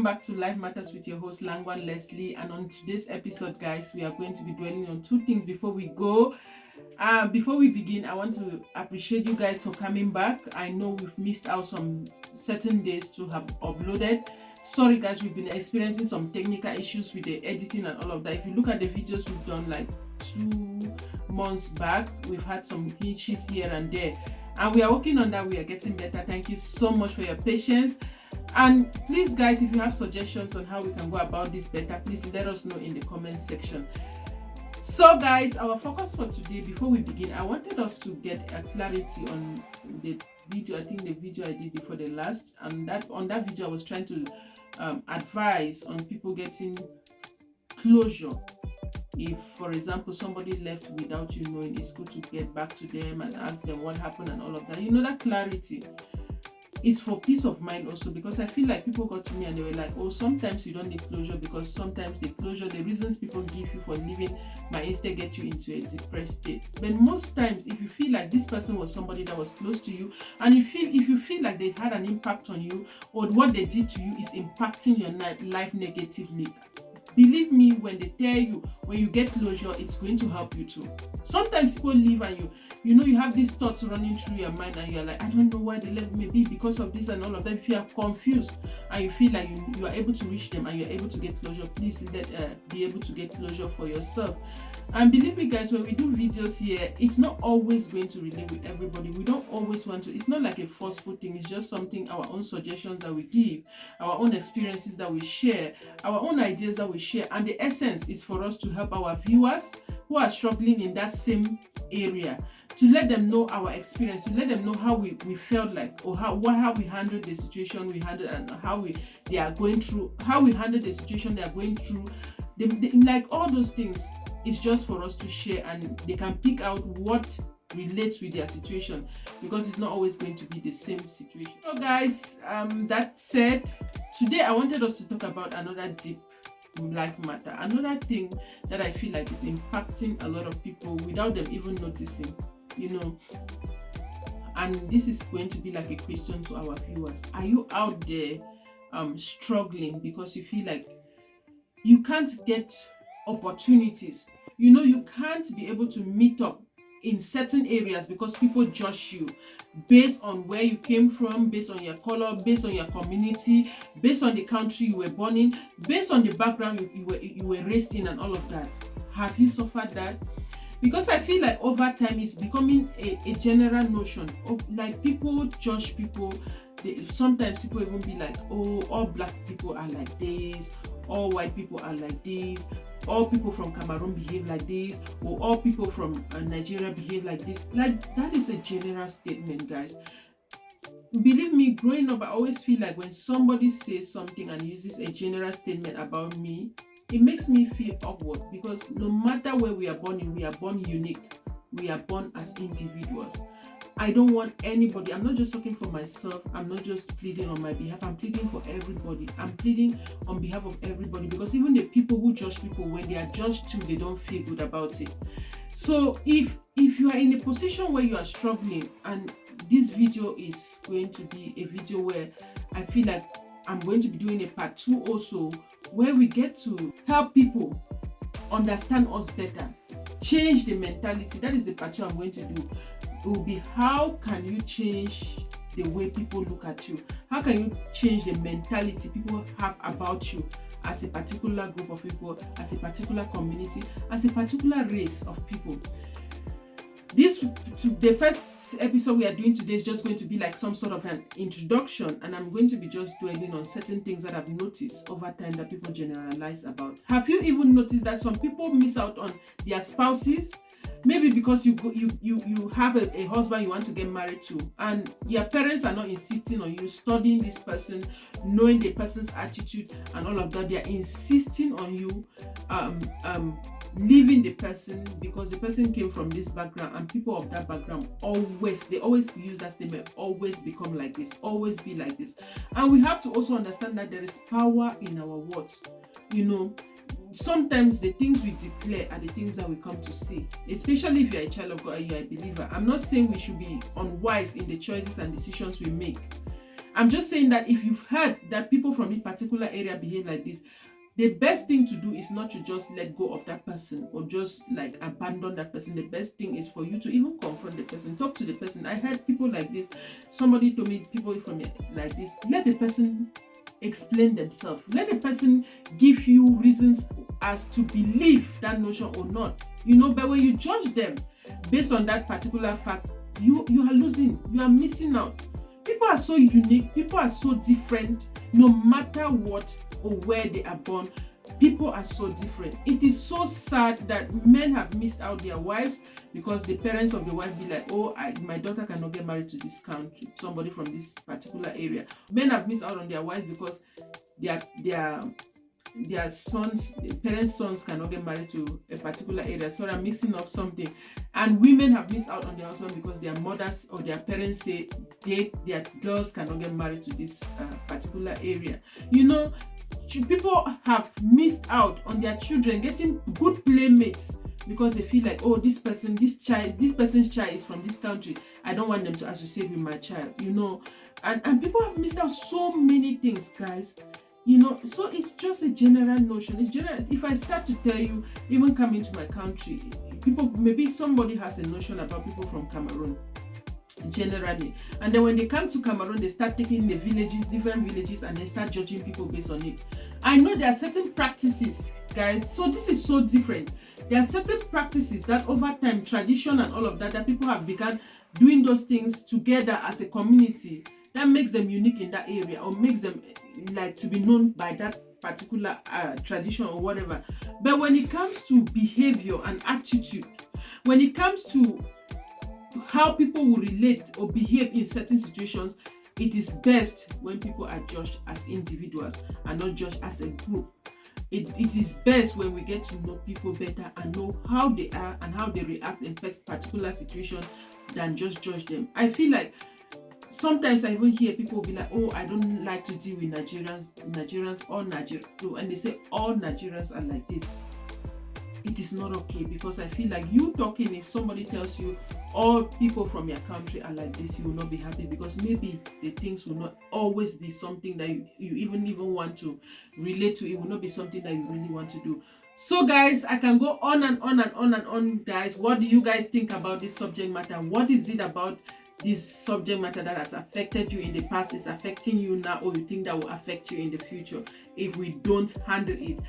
back to Life Matters with your host Langwan Leslie, and on today's episode, guys, we are going to be dwelling on two things before we go. Before we begin, I want to appreciate you guys for coming back. I know we've missed out some certain days to have uploaded. Sorry guys, we've been experiencing some technical issues with the editing and all of that. If you look at the videos we've done like 2 months back, we've had some hitches here and there, and we are working on that. We are getting better. Thank you so much for your patience. And please guys, if you have suggestions on how we can go about this better, please let us know in the comment section. So guys, our focus for today, before we begin, I wanted us to get a clarity on the video. I think the video I did before the last, and that on that video I was trying to advise on people getting closure. If, for example, somebody left without you knowing, it's good to get back to them and ask them what happened and all of that. You know, that clarity is for peace of mind also, because I feel like people got to me and they were like, oh, sometimes you don't need closure, because sometimes the reasons people give you for leaving might instead get you into a depressed state. But most times, if you feel like this person was somebody that was close to you, and if you feel like they had an impact on you, or what they did to you is impacting your life negatively, believe me when they tell you, when you get closure, it's going to help you too. Sometimes people leave and you have these thoughts running through your mind, and you're like, I don't know why they left, maybe because of this and all of that. If you are confused and you feel like you are able to reach them and you're able to get closure, please be able to get closure for yourself. And believe me guys, when we do videos here, it's not always going to relate with everybody. We don't always want to, it's not like a forceful thing. It's just something, our own suggestions that we give, our own experiences that we share, our own ideas that we share. And the essence is for us to help our viewers who are struggling in that same area, to let them know our experience, to let them know how we felt like, or how we handled the situation we handled, and how we handled the situation they are going through. Like all those things, it's just for us to share, and they can pick out what relates with their situation, because it's not always going to be the same situation. So guys, that said, today I wanted us to talk about another deep life matter, another thing that I feel like is impacting a lot of people without them even noticing, and this is going to be like a question to our viewers. Are you out there struggling because you feel like you can't get opportunities? You can't be able to meet up in certain areas because people judge you based on where you came from, based on your color, based on your community, based on the country you were born in, based on the background you were raised in, and all of that. Have you suffered that? Because I feel like over time it's becoming a general notion of like people judge people. Sometimes people even be like, oh, all black people are like this, all white people are like this, all people from Cameroon behave like this, or all people from Nigeria behave like this. Like, that is a general statement, guys. Believe me, growing up, I always feel like when somebody says something and uses a general statement about me, it makes me feel awkward, because no matter where we are born in, we are born unique. We are born as individuals. I don't want anybody, I'm not just talking for myself, I'm not just pleading on my behalf, I'm pleading for everybody. I'm pleading on behalf of everybody, because even the people who judge people, when they are judged too, they don't feel good about it. So if you are in a position where you are struggling, and this video is going to be a video where I feel like I'm going to be doing a part 2 also, where we get to help people understand us better, change the mentality. That is the part 2 I'm going to do. It will be, how can you change the way people look at you? How can you change the mentality people have about you as a particular group of people, as a particular community, as a particular race of people? The first episode we are doing today is just going to be like some sort of an introduction, and I'm going to be just dwelling on certain things that I've noticed over time that people generalize about. Have you even noticed that some people miss out on their spouses? Maybe because you have a husband you want to get married to, and your parents are not insisting on you studying this person, knowing the person's attitude and all of that. They are insisting on you leaving the person because the person came from this background, and people of that background always use that statement, always become like this, always be like this. And we have to also understand that there is power in our words. Sometimes the things we declare are the things that we come to see, especially if you're a child of God and you're a believer. I'm not saying we should be unwise in the choices and decisions we make. I'm just saying that if you've heard that people from a particular area behave like this, the best thing to do is not to just let go of that person or just like abandon that person. The best thing is for you to even confront the person, talk to the person. I heard people like this. Somebody told me people from like this. Let the person explain themselves. Let the person give you reasons as to believe that notion or not. But when you judge them based on that particular fact, you are losing. You are missing out. People are so unique. People are so different. No matter what or where they are born, people are so different. It is so sad that men have missed out their wives because the parents of the wife be like, oh, my daughter cannot get married to this country, somebody from this particular area. Men have missed out on their wives because their sons, parents' sons cannot get married to a particular area. So I'm mixing up something. And women have missed out on their husband because their mothers or their parents say their girls cannot get married to this particular area. People have missed out on their children getting good playmates because they feel like, oh, this person's child is from this country. I don't want them to associate with my child. And people have missed out so many things, guys. So it's just a general notion. It's general. If I start to tell you, even coming to my country, maybe somebody has a notion about people from Cameroon generally, and then when they come to Cameroon, they start taking the different villages, and they start judging people based on it. I know there are certain practices, guys, so this is so different. There are certain practices that over time, tradition and all of that people have begun doing those things together as a community that makes them unique in that area, or makes them like to be known by that particular tradition or whatever. But when it comes to behavior and attitude, when it comes to how people will relate or behave in certain situations, it is best when people are judged as individuals and not judged as a group. It is best when we get to know people better and know how they are and how they react in particular situations than just judge them. I feel like sometimes I even hear people be like, oh, I don't like to deal with Nigerians or Nigeria, and they say all Nigerians are like this. It is not okay, because I feel like you talking, if somebody tells you all people from your country are like this, you will not be happy, because maybe the things will not always be something that you even want to relate to. It will not be something that you really want to do. So guys, I can go on and on and on and on, guys. What do you guys think about this subject matter? What is it about this subject matter that has affected you in the past, is affecting you now, or you think that will affect you in the future if we don't handle it?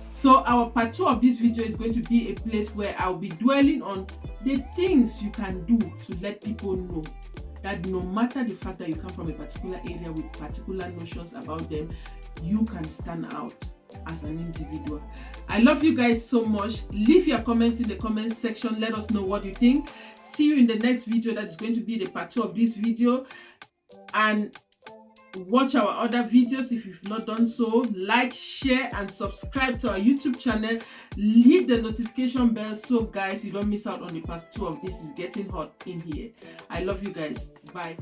So our part 2 of this video is going to be a place where I'll be dwelling on the things you can do to let people know that no matter the fact that you come from a particular area with particular notions about them, you can stand out as an individual. I love you guys so much. Leave your comments in the comments section. Let us know what you think. See you in the next video. That is going to be the part 2 of this video. And watch our other videos if you've not done so. Like, share, and subscribe to our YouTube channel. Hit the notification bell so guys you don't miss out on the part 2 of this. Is getting hot in here. I love you guys. Bye.